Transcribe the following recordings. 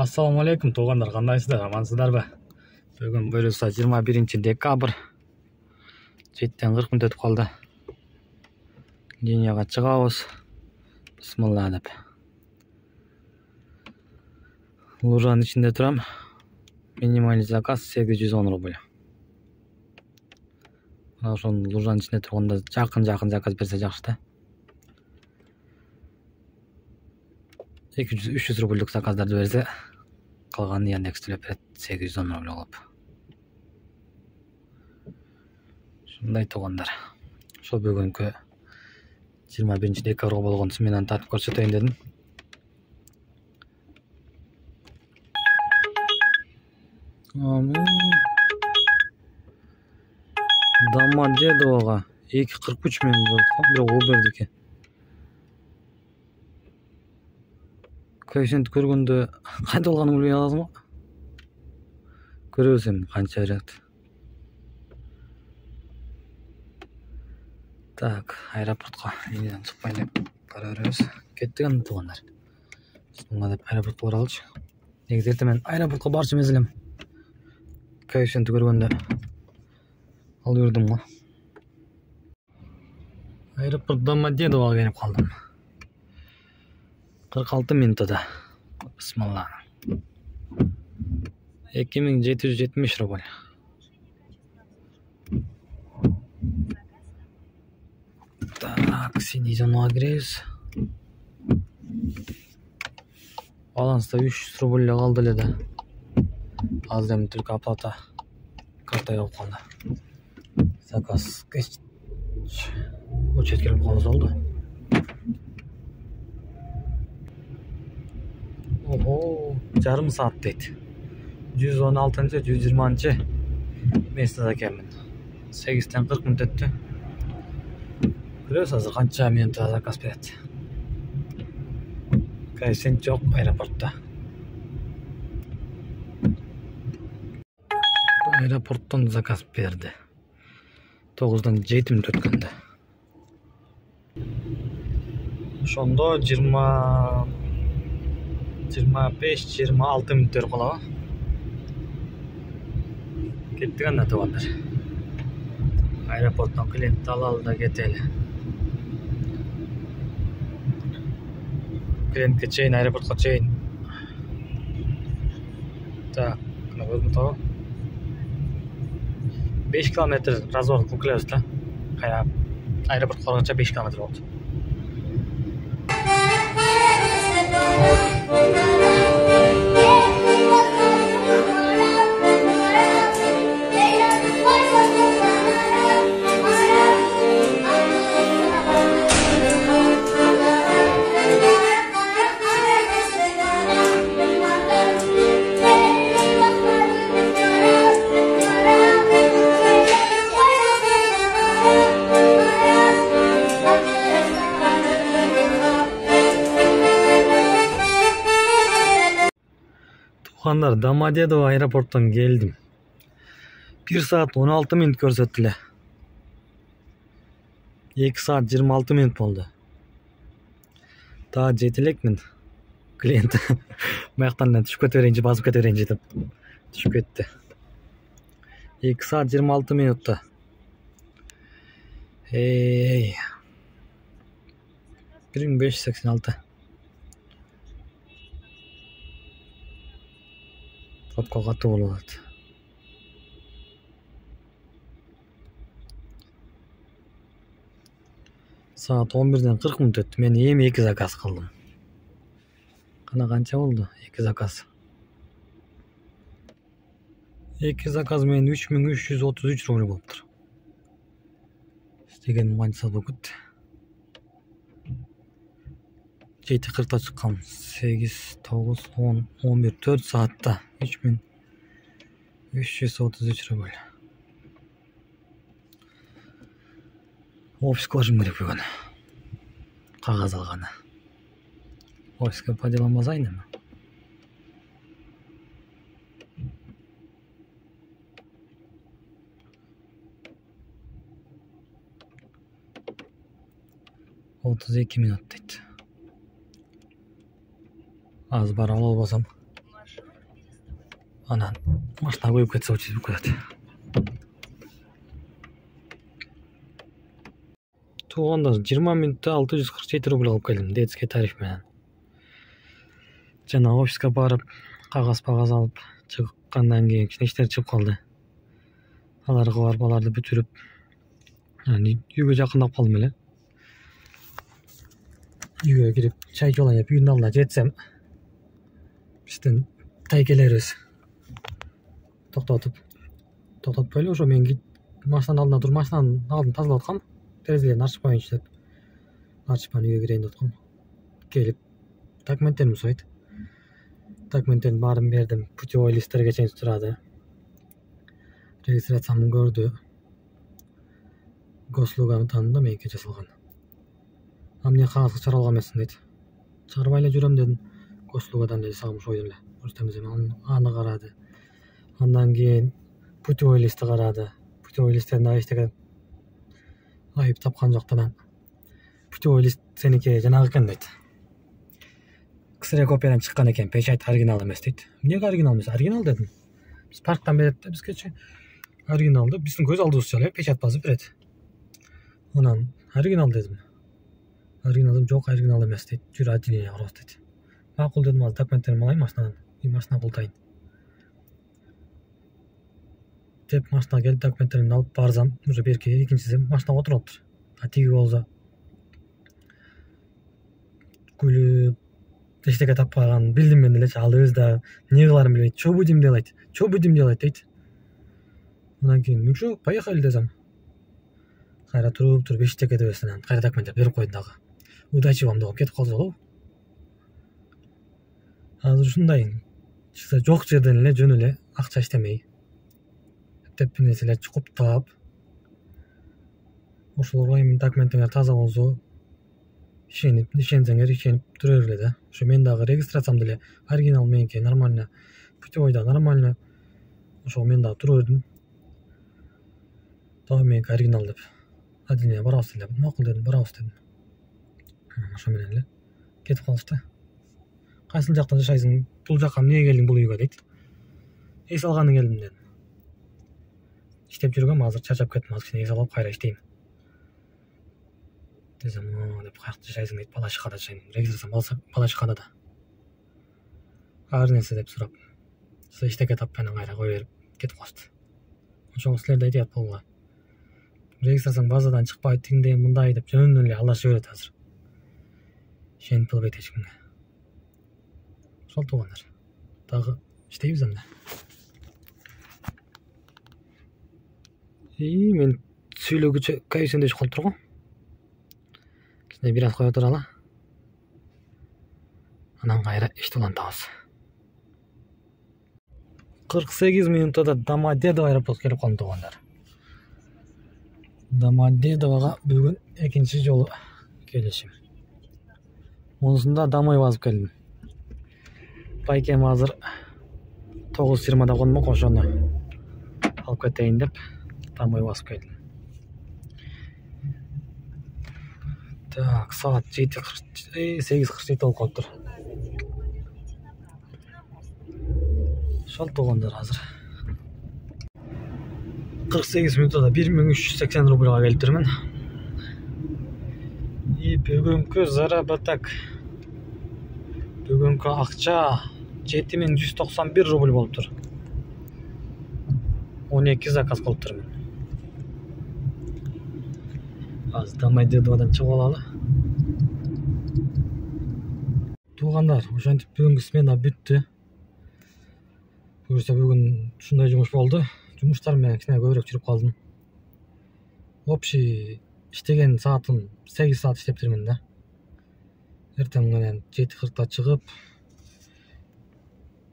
Assalamu alaikum туғандар, қандайсыздар, амансыздар ба? Бүгін бұйырса 21 декабр 7-тен 40 минут өтіп қалды. Линияға шығамыз. Бисмилла деп. Лужаның ішінде тұрам. Минимальный заказ 810 рубль. Ошоны лужаның ішінде тұрғанда жақын заказ берсе жақсы да. 200-300 рубльдік заказдарды берсе, қалғаны Яндекс төлеп береді 810 рубль қылып. Шындай туғандар. Шо бүгінгі 21 декабрға болған соң мен аны тартып көрсетейін дедім. Домодедовоға 2.43 мен бір ол берді екен. Коэффициент көргенде қайда болғанын білмей қаласың ба? Көресің қанша береді. Так, аэропортқа линиядан шықпайын деп бара береміз. Кеттік ана туғандар. Сонда деп аэропортқа оралшы. Негізі ерте мен аэропортқа баршы мезілім. Коэффициентті көргенде ал бердім ғой. Аэропорт Домодедовоға келіп қалдым. 46 минутада. Бисмилла. 2770 рубль. Так, синий зонуға кіреміз. Баланста 300 рубль қалды леді. Азырым только оплата карта yok қалды. Заказ учет келіп қалды oldu. Oho, жарым saat дейді. 116-cı, 120-cı mesnada ekenmin. 8'ten 40 minut öttü. Görüyoruz hazır qancha minutda zakaz beredi. Koэффициент yok aeroportda. Aeroportdan zakaz berdi. 9'dan 7 minut ötkende. Şonda 25-26 minutlar qolağı. Kettik anda tuğanlar. Aeroportdan klient alalı da keteli. Klientke çeyin, aeroportqa çeyin. Tak, kına gözümü tağı. 5 kilometre razor qilamiz da. Qaya aeroport qolgancha 5 kilometre oldu. Tuğanlar, Домодедово aeroporttan geldim. 1 saat 16 minut көрсөттүлө. 2 saat 26 minut болду. Daha жетелекмин. Клиент маяктан түшүп кете берейинчи, басып кете берейинчи деп түшүп кетти. 2 saat 26 minutta. 1586. Topqa qatı болады. Saat 11'den 40 minut öttü. Men eми 2 zakaz kıldım. Qana qancha oldu? 2 zakaz. 2 zakaz men 3333 rubl boluptur. İstegen qancha bugüt. 7:40'da çıqqan. 8, 9, 10, 11, 4 saatte 3333 rubl. Ofis koşum керек бүгін. Қағаз алғаны. Ofisке поделам базайын ма? 32 минут дейт. Аз бара албасам. Анан машина коюп кетсе өтүп кетет. Тууганда 20 минутта 647 рубль алып келдим детский тариф менен. Жана офиске барып, кагаз алып чыккандан кийин кичине иштер чыгып калды. Аларга барып, аларды бүтүрүп, үйгө жакындап калдым эле. Үйгө кирип, чай чолон жеп, үйдүн алдына жетсем, биздин тайкелерибиз токтотпойлу, ошо мен машинанын алдына туруп, машинанын алдын тазалап аткам. Терезелерин ачып коеюнчу деп. Ачпан үйгө кирейин деп аткам. Келип, документтеримди сурайт. Документтердин баарын бердим. Путевой листтерге чейин сурады. Регистрациямды көрдү. Госуслуганы тааныды, меники жасалган. Эмне кагазга чыгара алган эмессиң дейт. Чыгарбай эле жүрөм дедим. Госуслугадан эле сагым ошойдум эле. Рустем аны карады. Андан кийин путевой листти карады. Путевой листтеринде эчтеке айып тапкан жок анан. Путевой лист сеники жанагы экен дейт. Ксерокопиядан чыккан экен, печать оригинал эмес дейт. Эмнеге оригинал эмес? Оригинал дедим. Биз парктан берет да бизгечи. Оригиналды биздин көз алдыбызча эле печать басып берет. Анан оригинал дедим. Оригинал жок, оригинал эмес дейт. Жүрү отделение курабыз дейт. Макул дедим, азыр документтеримди алайын машинадан. Машина бултайын. Деп машинага келип документтеримди алып барсам, уже берки экинчиси машинага отуруптур. А тиги болсо күлүп эчтеке таппаган билдим мен элечи. Ал өзү да эмне кыларын билбейт. Чо будем делать дейт. Анан кийин ничего, поехали десем. Кайра туруп эчтеке дебестен анан кайра документтер берип койду дагы. Удачи вам деп кетип калды болобу. Азыр ушундай жок жерден эле жөн эле акча иштемей. Деп нерселер чукуптап. Ошолорго эми документиңер таза болсо, ишенсеңер жүрө эле да. Ошо мен дагы регистрациямды эле оригинал меники нормально, путевой да нормально. Ошо мен дагы тура бердим. Дагы меники оригинал деп. Отделение барабыз эле. Макул дедим, барабыз дедим. Ошо менен эле кетип калышты. Кайсыл жактан жашайсың? Бул жакка эмнеге келдиң бул үйгө дейт. Эс алганы келдим дедим. Иштеп жүргөм, азыр чарчап кеттим, азыр эс алып кайра иштейм. Десем, деп каякта жашайсың дейт, Балашыкада жашайм. Регистрациям Балашыкада. Ар нерсе деп сурап, эчтеке таппай кайра кое берип кетип калышты. Ошого силер да айтат болгула. Регистрацияң базадан чыкпайт, тиңдей мындай деп жөн эле алдаша берет азыр. Ишенип болбойт эч кимге. Ошол туугандар. Дагы иштейбиз эмне? Мен сүйлөгүчө кайсында иш кылып тургум. Кичине бир аз кое туралы. Анан кайра ишти улантабыз. 48 минутта Домодедово аэропортуна келип калдым туугандар. Домодедового бүгүн экинчи жолу келишим. Монусунда домой басып келдим. Байкем азыр 9:20 кондумок, ошону алып кетейин деп домой басып келдим. Так, саат 8:47 болуп калыптыр. Ошол туугандар азыр 48 минутта 1380 рубльга келиптирмин. Бүгүнкү заработок, бүгүнкү акча 7191 рубль болуптур. 12 заказ кылыптырмын. Азыр Домодедоводон чыгып алалы. Туугандар, ошентип бүгүнкү смена бүттү. Буюрса бүгүн ушундай жумуш болду. Жумуштар менен кичине көбүрөөк жүрүп калдым. Общий иштеген саатым 8 саат иштептирмин да. Эртең менен 7:40 чыгып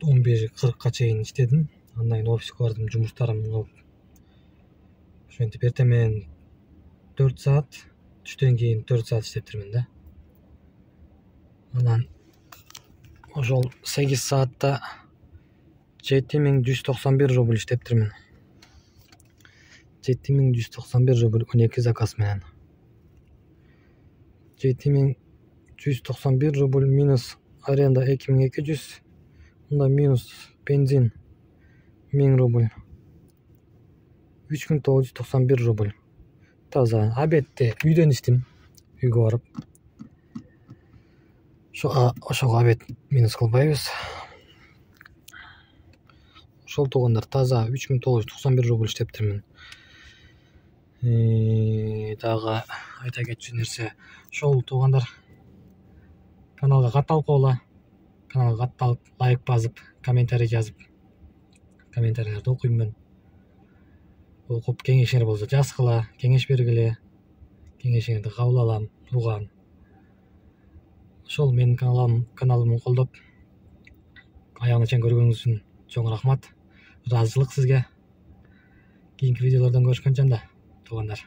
11:40 чейин иштедим. Андан кийин офиске бардым, жумуштарымды кылып. Ошентип эртең менен 4 саат, түштөн кийин 4 саат иштептирмин да. Анан ошол 8 саатта 7191 рубль иштептирмин. 7191 рубль 12 заказ менен. 7191 рубль минус аренда 2200, мында минус бензин 1000 рубль, 3991 рубль. Таза. Обедте үйдөн иштим, үйгө барып. Ошого обед минус кылбайбыз. Ошол туугандар таза 3991 рубль иштептирмин. Дагы айта кетчү нерсе, ошол туугандар каналга катталып койгула. Каналга катталып, лайк басып, комментарий жазып, комментарийлерди окуйм мен. Окуп кеңешиңер болсо жазгыла, кеңеш бергиле. Кеңешиңерди кабыл алам, угам. Ошол менин каналымды колдоп, аягына чейин көргөнүңүз үчүн чоң рахмат. Ыраазычылык сизге. Кийинки видеолордон көрүшкөнчө анда, туугандар.